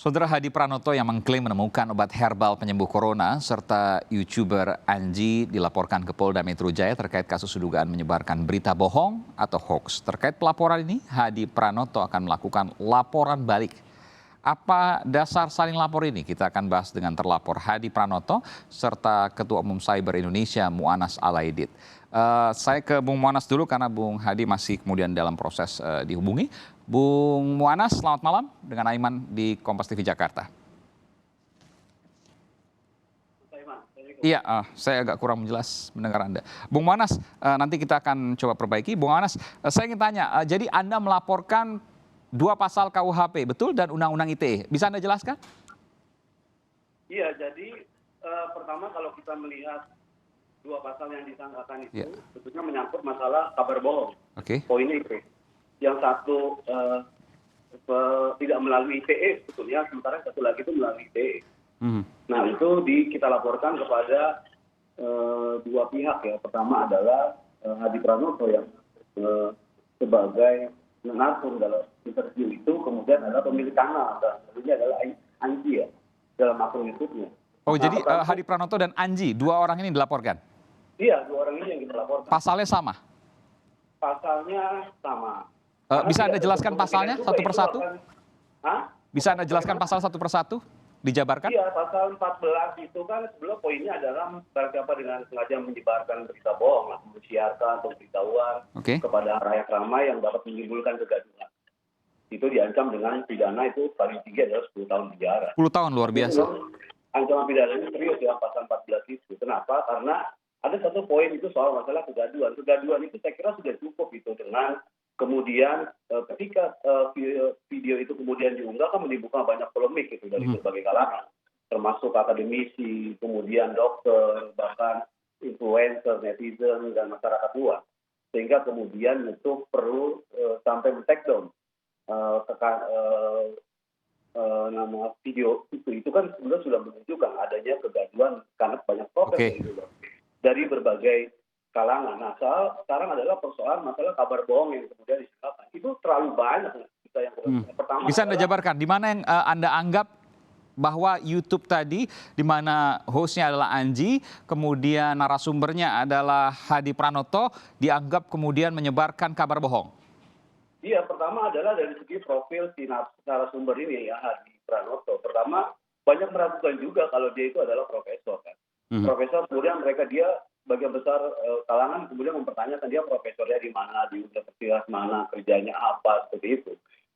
Saudara Hadi Pranoto yang mengklaim menemukan obat herbal penyembuh corona serta YouTuber Anji dilaporkan ke Polda Metro Jaya terkait kasus dugaan menyebarkan berita bohong atau hoax. Terkait pelaporan ini, Hadi Pranoto akan melakukan laporan balik. Apa dasar saling lapor ini? Kita akan bahas dengan terlapor Hadi Pranoto serta Ketua Umum Cyber Indonesia Mu'annas Alaidit. Saya ke Bung Mu'annas dulu karena Bung Hadi masih kemudian dalam proses dihubungi. Bung Mu'annas, selamat malam dengan Aiman di Kompas TV Jakarta. Iya, saya agak kurang jelas mendengar Anda. Bung Mu'annas, nanti kita akan coba perbaiki. Bung Mu'annas, saya ingin tanya, jadi Anda melaporkan 2 pasal KUHP, betul, dan Undang-Undang ITE. Bisa Anda jelaskan? Iya, jadi pertama kalau kita melihat 2 pasal yang disangkakan itu, tentunya menyangkut masalah kabar bohong. Poinnya itu. Yang satu tidak melalui ITE sebetulnya, sementara satu lagi itu melalui ITE. Nah itu kita laporkan kepada 2 pihak ya. Pertama adalah Hadi Pranoto yang sebagai narasumber dalam interview itu, kemudian adalah pemilik kanal, dan ini adalah Anji ya dalam akun YouTube-nya. Oh, jadi Hadi Pranoto dan Anji, 2 orang ini dilaporkan? Iya, 2 orang ini yang kita laporkan. Pasalnya sama? Pasalnya sama. Bisa Anda jelaskan pasalnya satu persatu? Bisa Anda jelaskan pasal satu persatu? Dijabarkan? Iya, pasal 14 itu kan sebenarnya poinnya adalah siapa dengan sengaja menyebarkan berita bohong, mensiarkan atau beritahuan kepada halayak ramai yang dapat menimbulkan kegaduhan. Itu diancam dengan pidana itu paling tinggi adalah 10 tahun penjara. 10 tahun, luar biasa. Ancaman pidananya serius ya, pasal 14 itu. Kenapa? Karena ada satu poin itu soal masalah kegaduhan. Kegaduhan itu saya kira sudah cukup itu dengan kemudian ketika video itu kemudian diunggah kan menimbulkan banyak polemik itu dari berbagai kalangan, termasuk akademisi, kemudian dokter, bahkan influencer, netizen, dan masyarakat luas. Sehingga kemudian itu perlu sampai men-take down nama video itu kan sebenarnya sudah menunjukkan adanya kegaduhan karena banyak protes dari berbagai kalangan. Nah, sekarang adalah persoalan masalah kabar bohong yang kemudian disangkakan. Itu terlalu banyak. Pertama, bisa Anda jabarkan di mana yang Anda anggap bahwa YouTube tadi, di mana hostnya adalah Anji, kemudian narasumbernya adalah Hadi Pranoto, dianggap kemudian menyebarkan kabar bohong? Iya, pertama adalah dari segi profil si narasumber ini ya, Hadi Pranoto. Pertama, banyak meragukan juga kalau dia itu adalah profesor kan. Profesor, kemudian dia bagian besar kalangan kemudian mempertanyakan dia profesornya di mana, di universitas mana, kerjanya apa, seperti itu.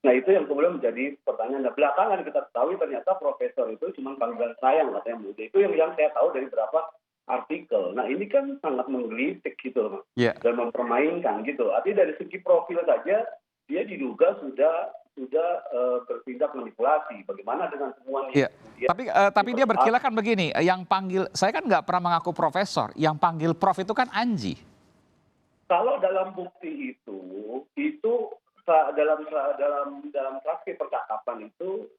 Nah itu yang kemudian menjadi pertanyaan. Nah belakangan kita ketahui ternyata profesor itu cuma panggilan sayang katanya muda. Itu yang saya tahu dari beberapa artikel. Nah ini kan sangat menggelitik gitu loh, dan mempermainkan gitu. Artinya dari segi profil saja dia diduga sudah bertindak manipulasi. Bagaimana dengan semuanya? Tapi dia berkilakan begini, yang panggil, saya kan nggak pernah mengaku profesor, yang panggil prof itu kan Anji. Kalau dalam bukti itu dalam transkip percakapan itu,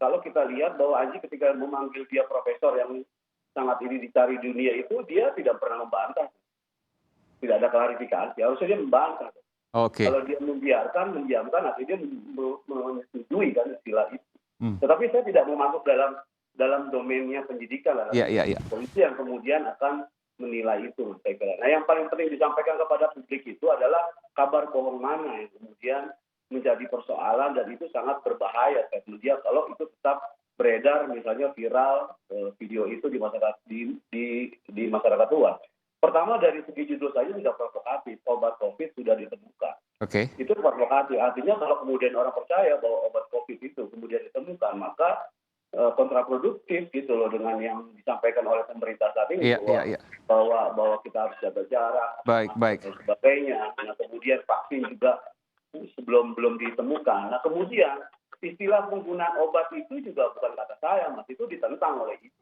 kalau kita lihat bahwa Anji ketika memanggil dia profesor yang sangat ini dicari dunia itu, dia tidak pernah membantah. Tidak ada klarifikasi, harusnya dia membantah. Kalau dia mendiamkan, artinya dia menyetujui kan istilah itu. Tetapi saya tidak mau masuk dalam domainnya pendidikan, polisi yang kemudian akan menilai itu. Saya kira. Nah yang paling penting disampaikan kepada publik itu adalah kabar bohong mana yang kemudian menjadi persoalan, dan itu sangat berbahaya. Kemudian kalau itu tetap beredar, misalnya viral video itu di masyarakat di masyarakat luas. Pertama dari segi judul saja sudah provokatif, obat COVID sudah ditemukan. Itu provokatif. Artinya kalau kemudian orang percaya bahwa obat COVID itu kemudian ditemukan, maka kontraproduktif gitu loh dengan yang disampaikan oleh pemerintah saat ini bahwa kita harus jaga jarak dan sebagainya. Nah kemudian vaksin juga belum ditemukan. Nah kemudian istilah penggunaan obat itu juga bukan kata saya, Mas, itu ditentang oleh itu.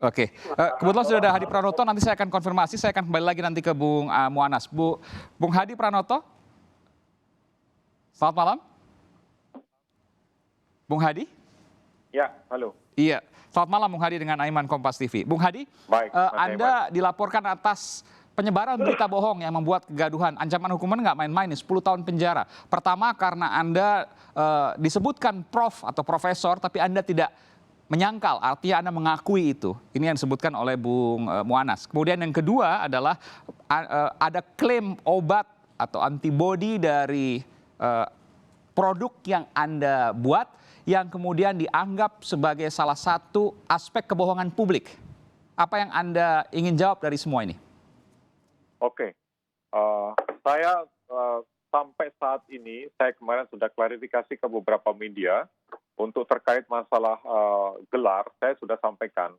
Kebetulan sudah ada Hadi Pranoto, nanti saya akan konfirmasi, saya akan kembali lagi nanti ke Bung Mu'annas. Bung Hadi Pranoto, selamat malam. Bung Hadi? Ya, halo. Iya, selamat malam Bung Hadi dengan Aiman Kompas TV. Bung Hadi, Anda dilaporkan atas penyebaran berita bohong yang membuat kegaduhan. Ancaman hukuman nggak main-main, 10 tahun penjara. Pertama karena Anda disebutkan prof atau profesor, tapi Anda tidak menyangkal, artinya Anda mengakui itu. Ini yang disebutkan oleh Bung Muanas. Kemudian yang kedua adalah ada klaim obat atau antibodi dari produk yang Anda buat yang kemudian dianggap sebagai salah satu aspek kebohongan publik. Apa yang Anda ingin jawab dari semua ini? Oke, saya sampai saat ini, saya kemarin sudah klarifikasi ke beberapa media untuk terkait masalah gelar, saya sudah sampaikan.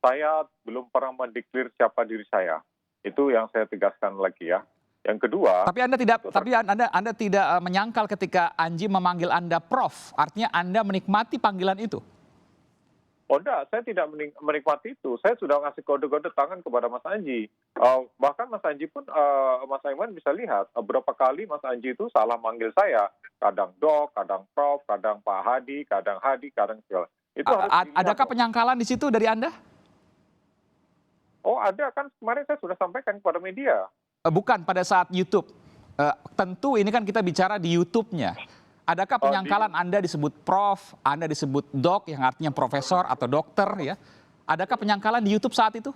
Saya belum pernah mendeklir siapa diri saya. Itu yang saya tegaskan lagi ya. Yang kedua, Tapi Anda tidak menyangkal ketika Anji memanggil Anda Prof. Artinya Anda menikmati panggilan itu. oh enggak, saya tidak menikmati itu. Saya sudah ngasih kode-kode tangan kepada Mas Anji. Bahkan Mas Anji pun, Mas Aiman bisa lihat, berapa kali Mas Anji itu salah manggil saya. Kadang Dok, kadang Prof, kadang Pak Hadi, kadang segala. Itu harus dilihat, Adakah penyangkalan di situ dari Anda? Oh ada, kan kemarin saya sudah sampaikan kepada media. Bukan pada saat YouTube. Tentu ini kan kita bicara di YouTube-nya. Adakah penyangkalan Anda disebut Prof, Anda disebut Dok, yang artinya profesor atau dokter ya? Adakah penyangkalan di YouTube saat itu?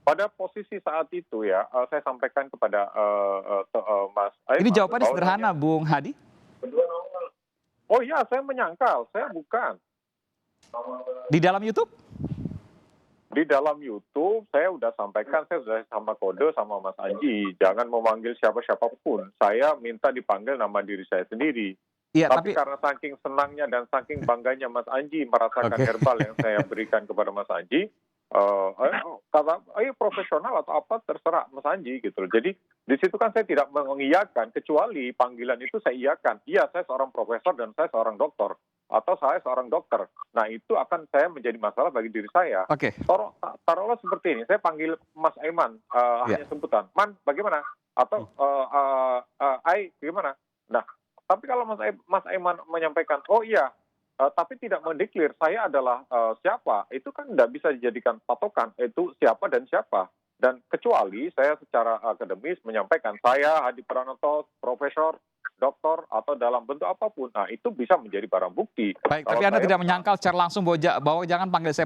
Pada posisi saat itu ya, saya sampaikan kepada Mas Aiman. Ini jawabannya sederhana, Bung Hadi. Oh iya, saya menyangkal, saya bukan. Di dalam YouTube? Di dalam YouTube, saya sudah sampaikan, saya sudah sama kode sama Mas Anji. Jangan memanggil siapa-siapapun. Saya minta dipanggil nama diri saya sendiri. Iya, tapi karena saking senangnya dan saking bangganya Mas Anji merasakan herbal yang saya berikan kepada Mas Anji, kata, ayo profesional atau apa terserah Mas Anji gitu loh. Jadi di situ kan saya tidak mengiyakan, kecuali panggilan itu saya iyakan. Iya, saya seorang profesor dan saya seorang dokter. Atau saya seorang dokter. Nah itu akan saya menjadi masalah bagi diri saya. Oke. Taruhlah seperti ini, saya panggil Mas Aiman, hanya sebutan, Man bagaimana? Atau Ai bagaimana? Nah, tapi kalau Mas Aiman menyampaikan, oh iya, tapi tidak mendeklir saya adalah siapa, itu kan tidak bisa dijadikan patokan, itu siapa dan siapa. Dan kecuali saya secara akademis menyampaikan, saya Hadi Pranoto, profesor, dokter, atau dalam bentuk apapun, nah itu bisa menjadi barang bukti. Baik, tapi Anda tidak menyangkal secara langsung bahwa jangan panggil saya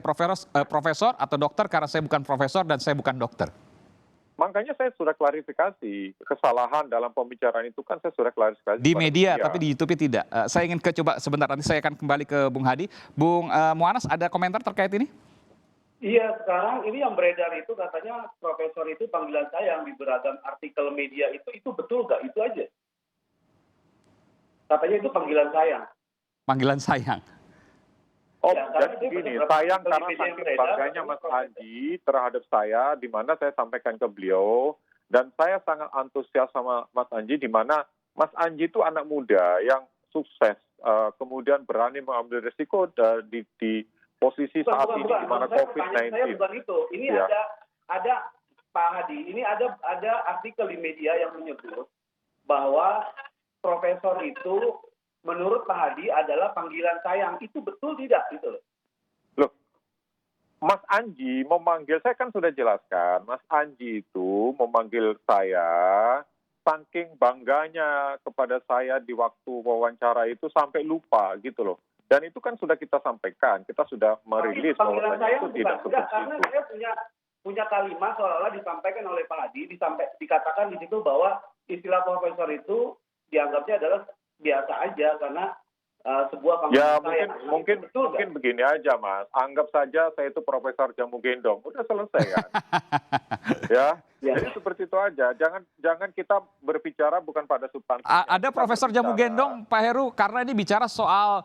profesor atau dokter karena saya bukan profesor dan saya bukan dokter. Makanya saya sudah klarifikasi, kesalahan dalam pembicaraan itu kan saya sudah klarifikasi. Di media, tapi di YouTube tidak. Saya ingin coba sebentar, nanti saya akan kembali ke Bung Hadi. Bung Muanas, ada komentar terkait ini? Iya, sekarang ini yang beredar itu katanya profesor itu panggilan saya yang di beragam artikel media itu betul nggak? Itu aja. Katanya itu panggilan sayang. Panggilan sayang. Oh, ya, jadi begini, sayang karena saking bangganya Mas Anji terhadap saya, di mana saya sampaikan ke beliau, dan saya sangat antusias sama Mas Anji, di mana Mas Anji itu anak muda yang sukses, kemudian berani mengambil risiko di posisi saat ini di mana COVID-19. Saya bukan itu. Ini ya. ada Pak Hadi, ini ada artikel di media yang menyebut bahwa profesor itu menurut Pak Hadi adalah panggilan sayang. Itu betul tidak gitu loh? Loh, Mas Anji memanggil, saya kan sudah jelaskan, Mas Anji itu memanggil saya saking bangganya kepada saya di waktu wawancara itu sampai lupa gitu loh. Dan itu kan sudah kita sampaikan, kita sudah merilis bahwa itu tidak seperti karena itu. saya punya kalimat seolah-olah disampaikan oleh Pak Hadi, dikatakan di situ bahwa istilah profesor itu dianggapnya adalah biasa aja karena sebuah panggilan ya mungkin begini aja Mas, anggap saja saya itu profesor jamu gendong, udah selesai kan. ya, jadi seperti itu aja, jangan kita berbicara bukan pada substansi. Ada profesor jamu gendong Pak Heru, karena ini bicara soal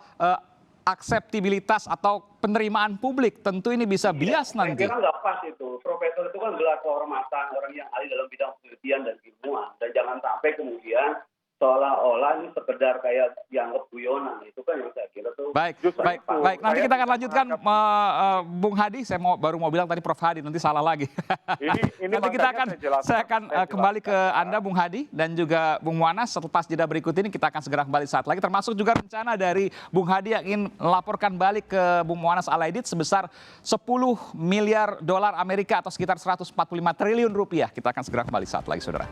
akseptabilitas atau penerimaan publik, tentu ini bisa bias nanti. Saya kira nggak pas itu, profesor itu kan gelar kehormatan, orang yang ahli dalam bidang penelitian dan ilmuwan, dan jangan sampai kemudian seolah-olah ini sekedar kayak dianggap guyonan, itu kan yang saya kira tuh. Baik. Nanti kita akan lanjutkan, Bung Hadi. Saya baru mau bilang tadi Prof Hadi, nanti salah lagi. Ini nanti saya akan kembali ke Anda, Bung Hadi, dan juga Bung Muanas. Setelah jeda berikut ini kita akan segera kembali saat lagi. Termasuk juga rencana dari Bung Hadi yang ingin melaporkan balik ke Bung Muanas Alaidit sebesar 10 miliar dolar Amerika atau sekitar 145 triliun rupiah. Kita akan segera kembali saat lagi, saudara.